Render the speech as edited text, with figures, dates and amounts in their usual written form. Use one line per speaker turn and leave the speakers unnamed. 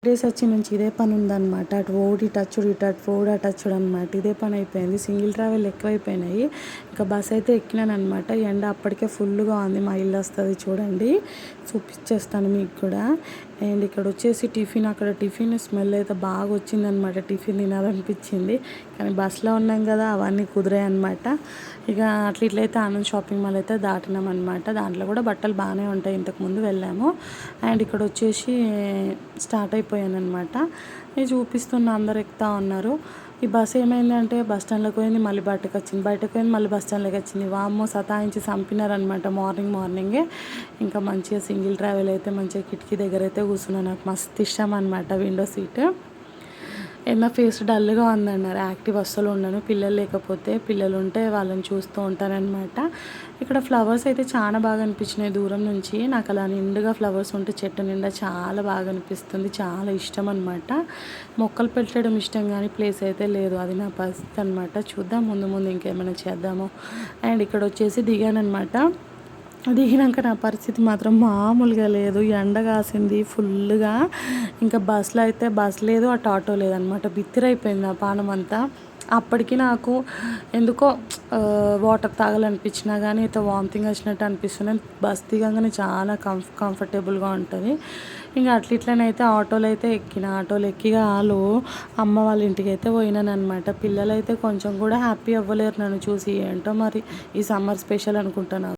Days వచ్చి నుంచి ఇదే పని ఉందన్నమాట. అటు పోవుడు ఇటు వచ్చుడు, ఇటు పోవుడు అటు వచ్చుడు అనమాట. ఇదే పని అయిపోయింది. సింగిల్ ట్రావెల్ ఎక్కువైపోయినాయి. ఇంకా బస్ అయితే ఎక్కినానమాట. ఎండ అప్పటికే ఫుల్గా ఉంది. మా ఇల్లు వస్తుంది చూడండి, చూపించేస్తాను మీకు కూడా. అండ్ ఇక్కడ వచ్చేసి టిఫిన్, అక్కడ టిఫిన్ స్మెల్ అయితే బాగా వచ్చిందనమాట. టిఫిన్ తినాలనిపించింది కానీ బస్సులో ఉన్నాం కదా, అవన్నీ కుదిరాయి అనమాట. ఇక ఇట్లయితే ఆనంద్ షాపింగ్ మాల్ అయితే దాటినాం అనమాట. దాంట్లో కూడా బట్టలు బాగానే ఉంటాయి, ఇంతకుముందు వెళ్ళాము. అండ్ ఇక్కడ వచ్చేసి స్టార్ట్ అయిపోయాను అనమాట. ఇది చూపిస్తున్న అందరు ఎక్కుతా ఉన్నారు. ఈ బస్సు ఏమైందంటే బస్ స్టాండ్లోకి పోయింది, మళ్ళీ బయటకు వచ్చింది, బయటకు పోయింది, మళ్ళీ బస్ స్టాండ్లోకి వచ్చింది. వామ్మో సతాయించి చంపినారనమాట మార్నింగే. ఇంకా మంచిగా సింగిల్ ట్రావెల్ అయితే మంచిగా కిటికీ దగ్గర అయితే కూర్చున్నాను. నాకు మస్తు ఇష్టం అనమాట విండో సీట్. నా ఫేస్ డల్గా ఉందన్నారు. యాక్టివ్ అస్సలు ఉండను. పిల్లలు లేకపోతే, పిల్లలు ఉంటే వాళ్ళని చూస్తూ ఉంటానన్నమాట. ఇక్కడ ఫ్లవర్స్ అయితే చాలా బాగా అనిపించినాయి దూరం నుంచి. నాకు అలా నిండుగా ఫ్లవర్స్ ఉంటే చెట్టు నిండా చాలా బాగా అనిపిస్తుంది. చాలా ఇష్టం అనమాట. మొక్కలు పెట్టడం ఇష్టం కానీ ప్లేస్ అయితే లేదు. అది నా పరిస్థితి అనమాట. చూద్దాం ముందు ముందు ఇంకేమైనా చేద్దాము. అండ్ ఇక్కడ వచ్చేసి దిగానమాట. దిగినాక నా పరిస్థితి మాత్రం మామూలుగా లేదు. ఎండ కాసింది ఫుల్గా. ఇంకా బస్సులో అయితే బస్ లేదు, అటు ఆటో లేదనమాట. బిత్తిరైపోయింది నా పానం అంతా. అప్పటికి నాకు ఎందుకో వాటర్ తాగాలనిపించినా కానీ అయితే వామిటింగ్ వచ్చినట్టు అనిపిస్తుంది. బస్ దిగంగానే చాలా కంఫర్టబుల్గా ఉంటుంది. ఇంకా ఇట్లనైతే ఆటోలో అయితే ఎక్కిన. ఆటోలో ఎక్కిగా అమ్మ వాళ్ళ ఇంటికి అయితే పోయినాను అనమాట. పిల్లలు అయితే కొంచెం కూడా హ్యాపీ అవ్వలేరు నన్ను చూసి. ఏంటో మరి ఈ సమ్మర్ స్పెషల్ అనుకుంటున్నాను.